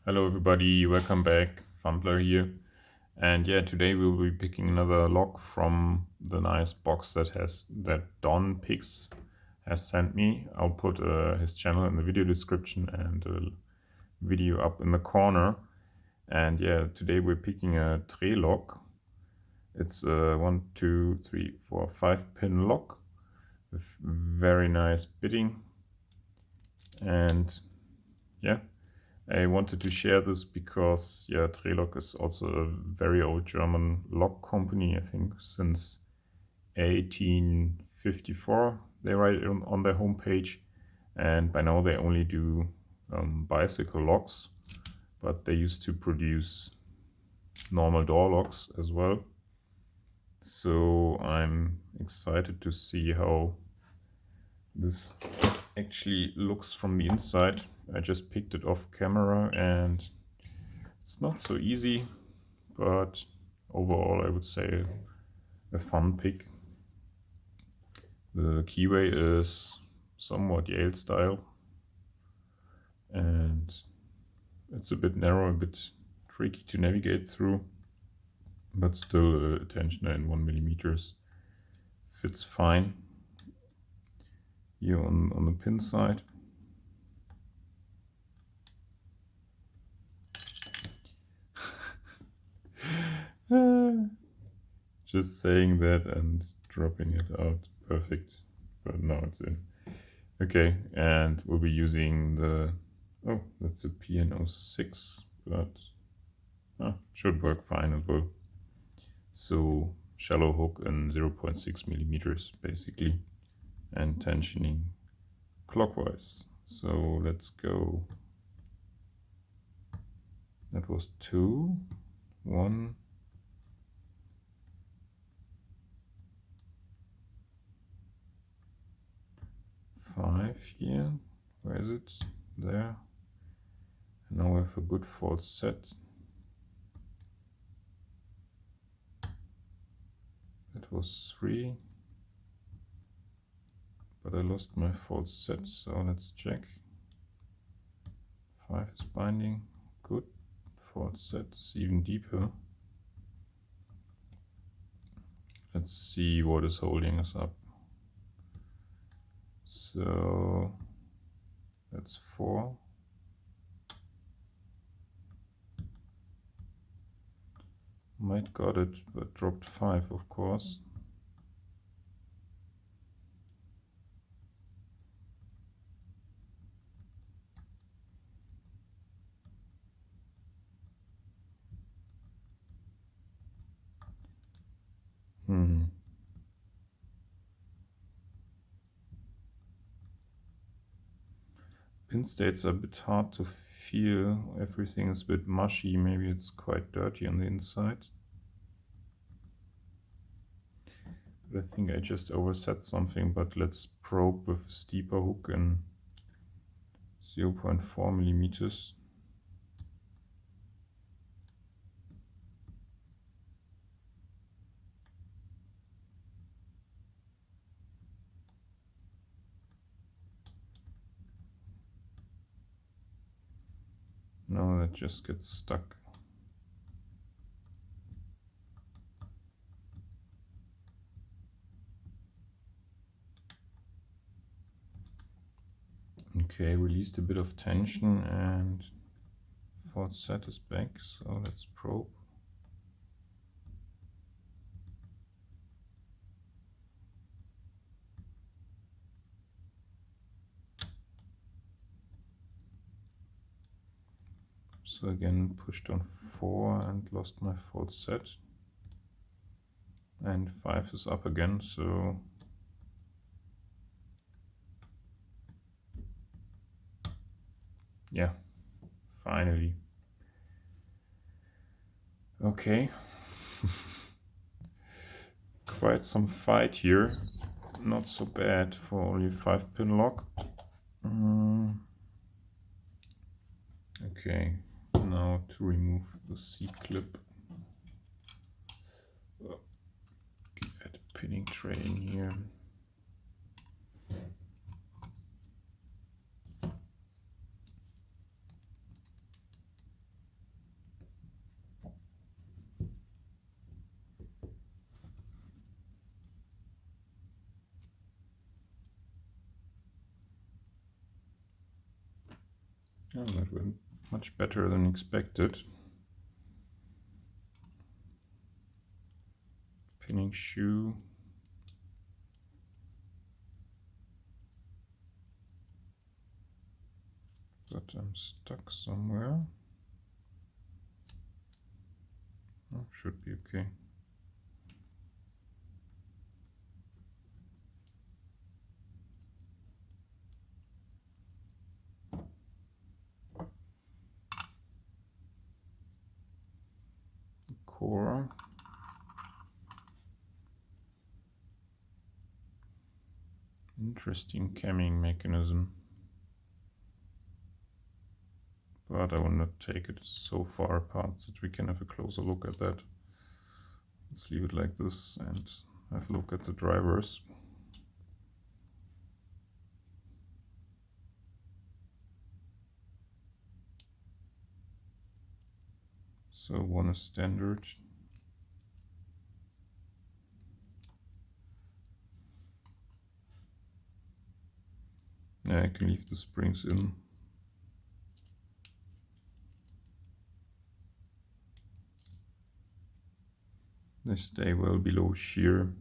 Hello everybody, welcome back, Fumbler here. And yeah, today we will be picking another lock from the nice box that Don Picks has sent me. I'll put his channel in the video description and a video up in the corner. And yeah, today we're picking a Trelock. It's a 1, 2, 3, 4, 5-pin lock with very nice bitting. And yeah, I wanted to share this because, yeah, Trelock is also a very old German lock company, I think since 1854. They write it on their homepage, and by now they only do bicycle locks, but they used to produce normal door locks as well. So I'm excited to see how this actually looks from the inside. I just picked it off camera and it's not so easy, but overall I would say a fun pick. The keyway is somewhat Yale style and it's a bit narrow, a bit tricky to navigate through, but still a tensioner in 1mm fits fine. Here on the pin side. Just saying that and dropping it out. Perfect. But now it's in. Okay, and we'll be using the... Oh, that's a PN06, but should work fine as well. So shallow hook and 0.6mm basically, and tensioning clockwise. So let's go. That was 2, 1, 5 here. Where is it? There. And now we have a good false set. That was 3. But I lost my false set, so let's check. 5 is binding. Good. False set is even deeper. Let's see what is holding us up. So that's 4. Might got it, but dropped 5, of course. Pin states are a bit hard to feel. Everything is a bit mushy. Maybe it's quite dirty on the inside. But I think I just overset something, but let's probe with a steeper hook in 0.4mm. No, that just gets stuck. Okay, released a bit of tension and false set is back, so let's probe. So again, pushed on 4 and lost my false set. And 5 is up again, so yeah, finally. Okay. Quite some fight here. Not so bad for only 5-pin lock. Okay, now to remove the C-clip. Add a pinning tray in here. Yeah, that went much better than expected. Pinning shoe. But I'm stuck somewhere. Oh, should be okay. Core. Interesting camming mechanism. But I will not take it so far apart that we can have a closer look at that. Let's leave it like this and have a look at the drivers. So one is standard. Yeah, I can leave the springs in. They stay well below shear.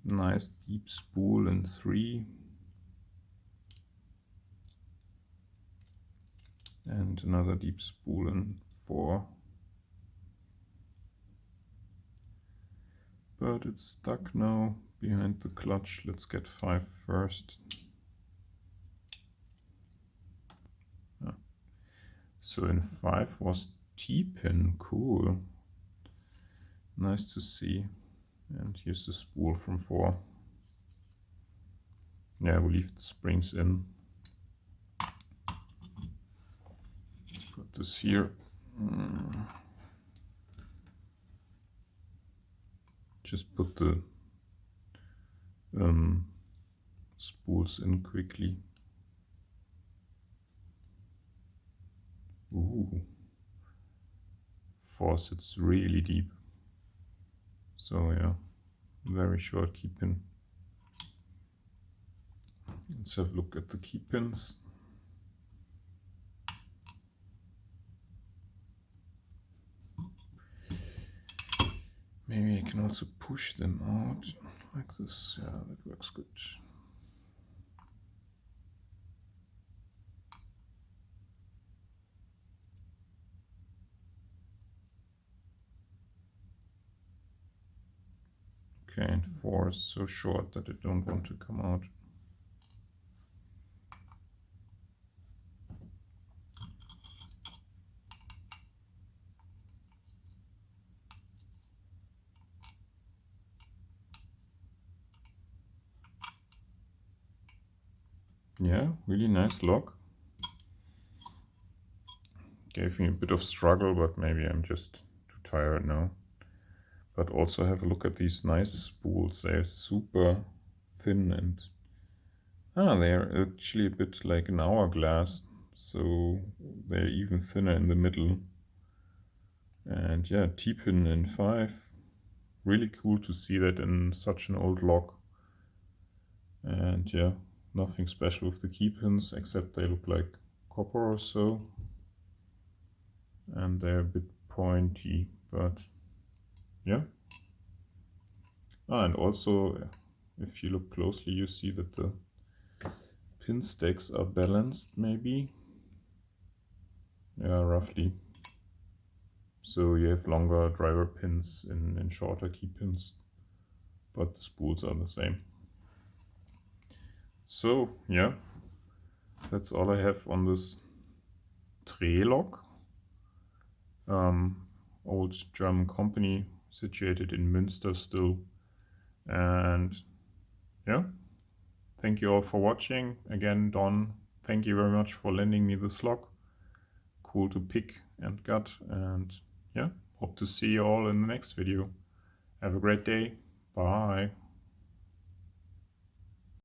Nice deep spool in 3. And another deep spool in 4. But it's stuck now behind the clutch. Let's get 5 first. So in 5 was T-pin, cool. Nice to see. And here's the spool from 4. Yeah, we'll leave the springs in. Put this here. Just put the spools in quickly. Ooh. Faucet's really deep. So yeah, very short key pin. Let's have a look at the key pins. Maybe I can also push them out like this. Yeah, that works good. Okay, and 4 is so short that I don't want to come out. Yeah, really nice lock. Gave me a bit of struggle, but maybe I'm just too tired now. But also have a look at these nice spools. They're super thin and they're actually a bit like an hourglass. So they're even thinner in the middle. And yeah, T-pin in 5. Really cool to see that in such an old lock. And yeah, nothing special with the key pins except they look like copper or so. And they're a bit pointy, but yeah. And also, if you look closely, you see that the pin stacks are balanced, maybe. Yeah, roughly. So you have longer driver pins in shorter key pins, but the spools are the same. So yeah, that's all I have on this Trelock. Old German company, situated in Münster still. And yeah, thank you all for watching. Again, Don, thank you very much for lending me this lock. Cool to pick and gut, and yeah, hope to see you all in the next video. Have a great day. Bye.